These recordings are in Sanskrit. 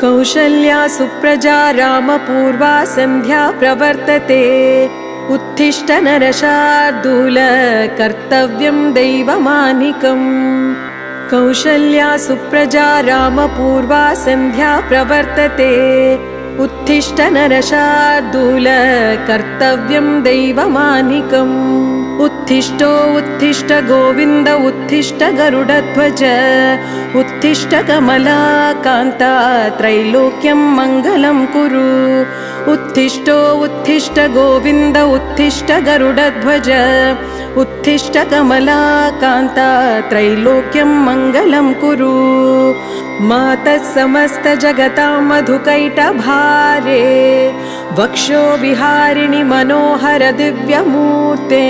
कौसल्या सुप्रजा रामपूर्वा सन्ध्या प्रवर्तते उत्तिष्ठ नरशार्दूल कर्तव्यं दैवमानिकम् कौसल्या सुप्रजा रामपूर्वा सन्ध्या प्रवर्तते उत्तिष्ठ नरशार्दूल कर्तव्यं दैवमानिकम् उत्तिष्ठो उत्तिष्ठ गोविन्द उत्तिष्ठ गरुडध्वज उत्तिष्ठ कमलाकान्ता त्रैलोक्यं मङ्गलं कुरु उत्तिष्ठो उत्तिष्ठ गोविन्द उत्तिष्ठ गरुडध्वज उत्तिष्ठ कमलाकान्ता त्रैलोक्यं मङ्गलं कुरु मातः समस्त जगतां मधुकैटभारे वक्षो विहारिणि मनोहर दिव्यमूर्ते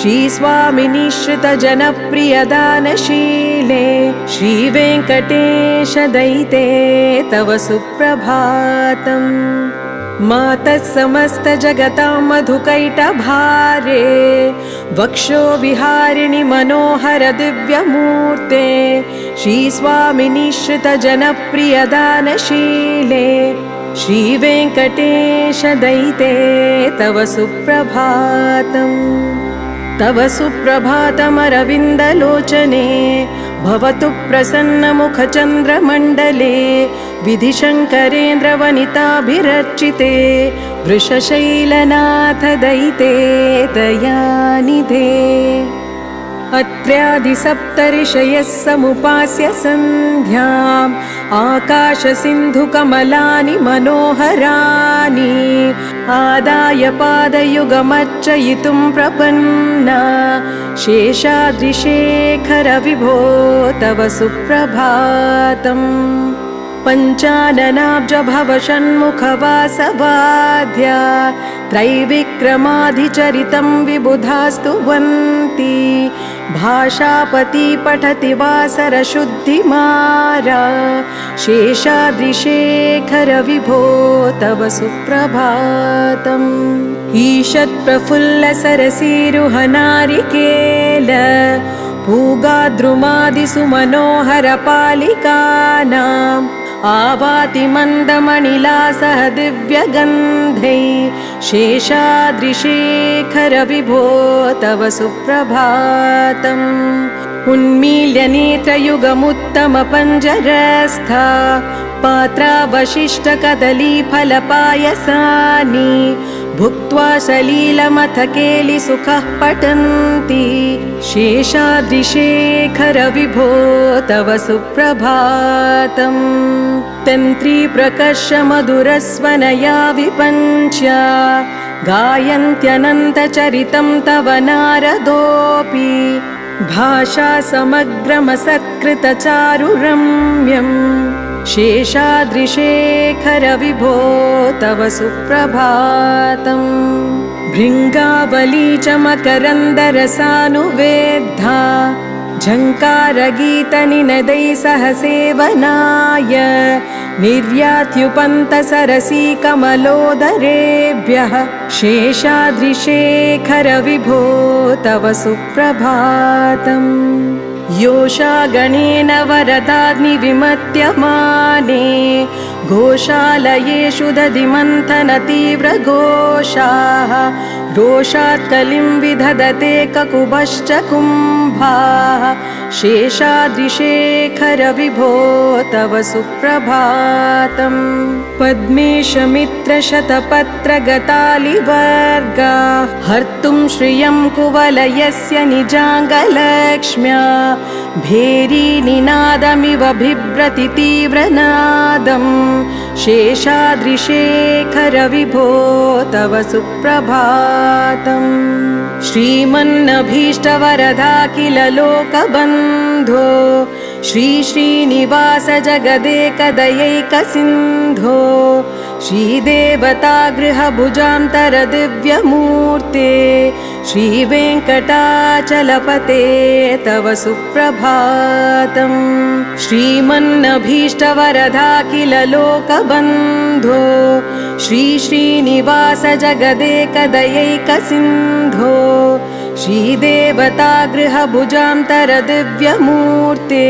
श्रीस्वामिनि श्रितजनप्रियदानशीले श्रीवेङ्कटेश दयिते तव सुप्रभातम् मातः समस्त जगतां मधुकैटभारे वक्षो विहारिणि मनोहर दिव्यमूर्ते श्रीस्वामिनि श्रितजनप्रियदानशीले श्रीवेङ्कटेश दयिते तव सुप्रभातम् तव सुप्रभातमरविन्दलोचने भवतु प्रसन्नमुखचन्द्रमण्डले विधिशङ्करेन्द्रवनिताभिरर्चिते वृषशैलनाथ दयिते दयानिधे अत्र्यादिसप्तऋषयः समुपास्य सन्ध्याम् आकाशसिन्धुकमलानि मनोहराणि आदाय पादयुगमर्चयितुं प्रपन्ना शेषाद्रिशेखर विभो तव सुप्रभातम् पञ्चाननाब्ज भव षण्मुखवासवाद्या त्रैविक्रमाधिचरितं विबुधास्तुवन्ति भाषापति पठति वासरशुद्धिमारा शेषाद्रिशेखर विभो तव सुप्रभातम् ईषत्प्रफुल्लसरसीरुहनारिकेल पूगाद्रुमादिसुमनोहरपालिकानाम् आवाति मन्दमणिलासः दिव्यगन्धै शेषाद्रिशेखर विभो तव सुप्रभातम् उन्मील्य नेत्रयुगमुत्तमपञ्जरस्था पात्रावशिष्टकदलीफलपायसानि भुक्त्वा सलीलमथकेलिसुखः पठन्ति शेषाद्रिशेखर विभो तव सुप्रभातम् तन्त्रीप्रकर्षमधुरस्वनया विपञ्च्या गायन्त्यनन्तचरितं तव नारदोऽपि भाषा समग्रमसत्कृतचारुरम्यम् शेषाद्रिशेखर विभो तव सुप्रभातम् भृङ्गावली च मकरन्दरसानुवेद्धा झङ्कारगीतनिनदै सह सेवनाय निर्यात्युपन्तसरसीकमलोदरेभ्यः शेषाद्रिशेखर विभो तव सुप्रभातम् योषा गणेन वरदाग्निविमत्यमाने घोषालयेषु दधिमन्थनतीव्रघोषाः रोषात् कलिं विदधते ककुभश्च कुम्भाः शेषाद्रिशेखर विभो तव सुप्रभातम् पद्मेशमित्रशतपत्रगतालिवर्गा हर्तुं श्रियं कुवलयस्य निजाङ्गलक्ष्म्या भेरीनिनादमिव बिभ्रति तीव्रनादम् शेषाद्रिशेखर विभो तव सुप्रभातम् श्रीमन्नभीष्टवरदा लोकबन्धो श्री श्रीनिवास जगदेकदयैकसिन्धो श्रीदेवतागृहभुजान्तर दिव्यमूर्ते श्रीवेङ्कटाचलपते तव सुप्रभातम् श्रीमन्नभीष्टवरदा लोकबन्धो श्री श्रीनिवास जगदेकदयैकसिन्धो श्रीदेवतागृहभुजान्तर दिव्यमूर्ते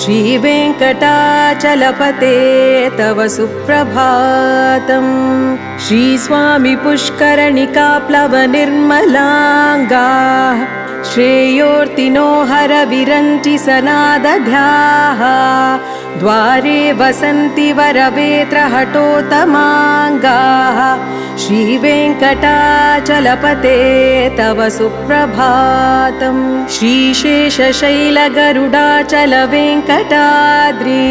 श्रीवेङ्कटाचलपते तव सुप्रभातम् श्रीस्वामी पुष्करणिका प्लवनिर्मलाङ्गाः श्रेयोर्तिनो हरविरञ्चि सनादध्याः द्वारे वसन्ति वरवेत्रहटोतमाङ्गाः श्रीवेङ्कटाचलपते तव सुप्रभातम् श्रीशेषशैलगरुडाचलवेङ्कटाद्रि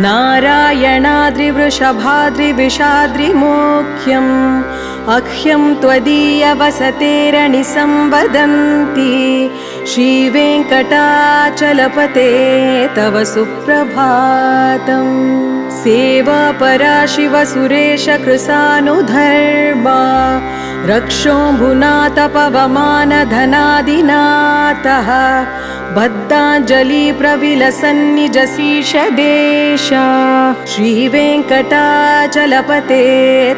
नारायणाद्रिवृषभाद्रिविषाद्रिमोख्यम् अह्यं त्वदीयवसतेरनिसंवदन्ति श्रीवेङ्कटाचलपते तव सुप्रभातम् सेवापरा शिवसुरेश कृशानुधर्मा रक्षोऽम्बुनाथपवमानधनादिनाथः बद्धाञ्जलि प्रविलसन्निजशीर्षदेशा श्रीवेङ्कटाचलपते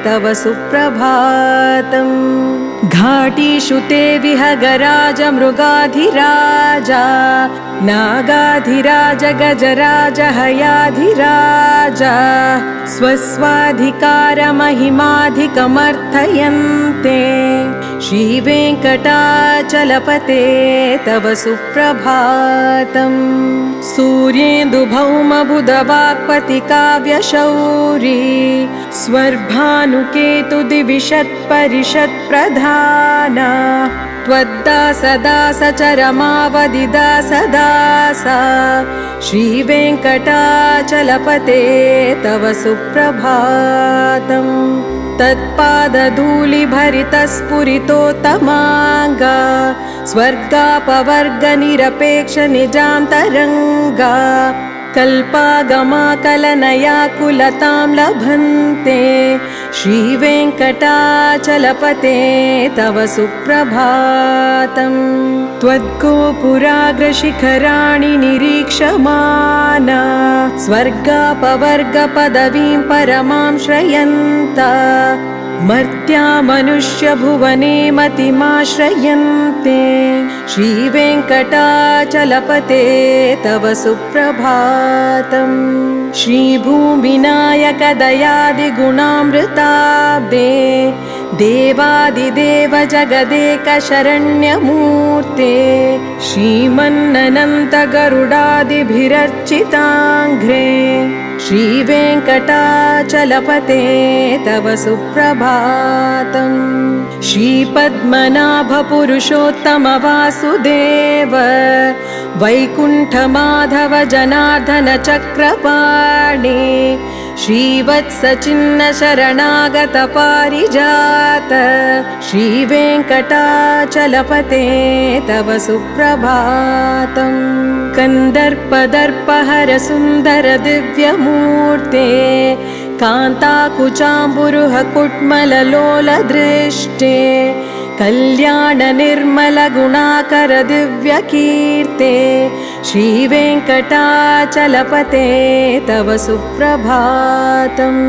तव सुप्रभातम् घाटीषु ते विहगराज मृगाधिराजा नागाधिराज गजराज हयाधिराज स्वस्वाधिकारमहिमाधिकमर्थयन्ते श्रीवेङ्कटाचलपते तव सुप्रभातम् सूर्येन्दुभौमबुधवाक्पतिकाव्यशौरी स्वर्भानुकेतुदिविषत्परिषत्प्रधाना त्वद्दासदासचरमावदिदासदासा श्रीवेङ्कटाचलपते तव सुप्रभातम् तत्पादधूलिभरितस्फुरितोत्तमाङ्गा स्वर्गापवर्गनिरपेक्षनिजान्तरङ्गा कल्पागमाकलनयाकुलतां लभन्ते श्रीवेङ्कटाचलपते तव सुप्रभातम् त्वद्गोपुराग्रशिखराणि निरीक्षमाना स्वर्गापवर्गपदवीं परमां श्रयन्ता मर्त्या मनुष्यभुवने मतिमाश्रयन्ते श्रीवेङ्कटाचलपते तव सुप्रभातम् श्रीभूमिनायकदयादिगुणामृताब्दे देवादिदेव जगदेकशरण्यमूर्ते श्रीमन्ननन्तगरुडादिभिरर्चिताङ्घ्रे श्रीवेङ्कटाचलपते तव सुप्रभातम् श्रीपद्मनाभपुरुषोत्तम वासुदेव वैकुण्ठमाधव जनार्दन चक्रपाणे श्रीवत्सचिन्न शरणागत पारिजात श्रीवेङ्कटाचलपते तव सुप्रभातम् कन्दर्पदर्पहर सुन्दर दिव्यमूर्ते कान्ताकुचाम्बुरुह कुट्मललोलदृष्टे कल्याण निर्मल गुणाकर दिव्यकीर्ते श्रीवेङ्कटाचलपते तव सुप्रभातम्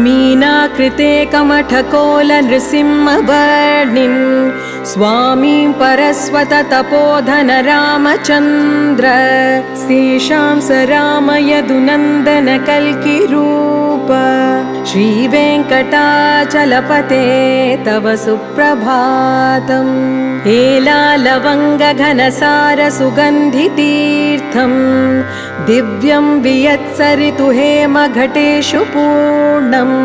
मीनाकृते कमठकोल नृसिंहवर्णिन् स्वामीं परस्वत तपोधन रामचन्द्र शेषां स रामयदुनन्दन कल्किरूप श्रीवेङ्कटाचलपते तव सुप्रभातम् एलालवङ्गघनसार सुगन्धितीर्थम् दिव्यं वियत्सरितु हेमघटेषु पूर्णम्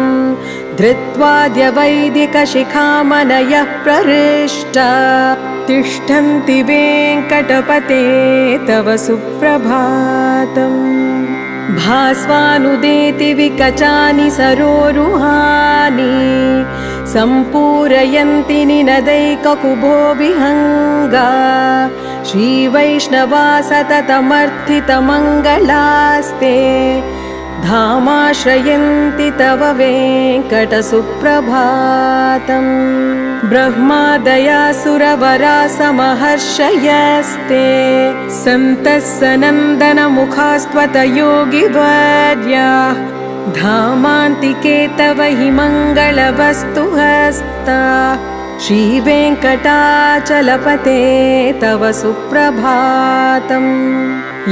धृत्वाद्यवैदिकशिखामणयः प्रहृष्टा तिष्ठन्ति वेङ्कटपते तव सुप्रभातम् भास्वानुदेति विकचानि सरोरुहानि सम्पूरयन्ति निनदैककुभो विहङ्गा श्रीवैष्णवा सततमर्थितमङ्गलास्ते धामाश्रयन्ति तव वेङ्कटसुप्रभातम् ब्रह्मादयासुरवरा समहर्षयस्ते सन्तः सनन्दनमुखास्त्वत योगिवर्या धामान्तिके तव हि मङ्गलवस्तु हस्ता श्रीवेङ्कटाचलपते तव सुप्रभातम्।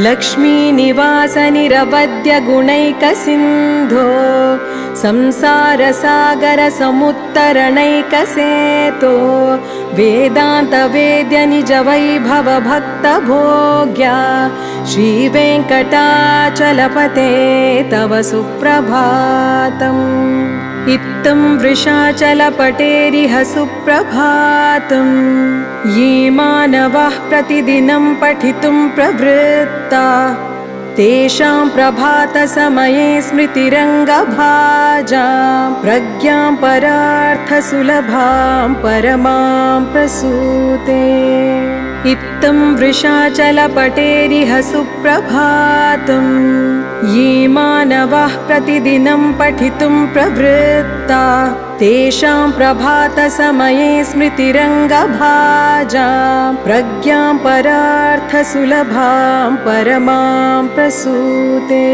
लक्ष्मीनिवास निरवद्य गुणैकसिन्धो संसारसागर समुत्तरणैकसेतो वेदान्तवेद्य निज वैभव भक्तभोग्या श्रीवेङ्कटाचलपते तव सुप्रभातम्। इत्थं वृषाचलपटेरिह सुप्रभातम्। ये मानवाः प्रतिदिनं पठितुं प्रवृत्ता तेषां प्रभातसमये स्मृतिरङ्गभाजां प्रज्ञां परार्थसुलभां परमां प्रसूते। इत्थं वृषाचलपटेरिह सुप्रभातम्। ये मानवाः प्रतिदिनं पठितुं प्रवृत्ता तेषां प्रभातसमये स्मृतिरङ्गभाजां प्रज्ञां परार्थसुलभां परमां प्रसूते।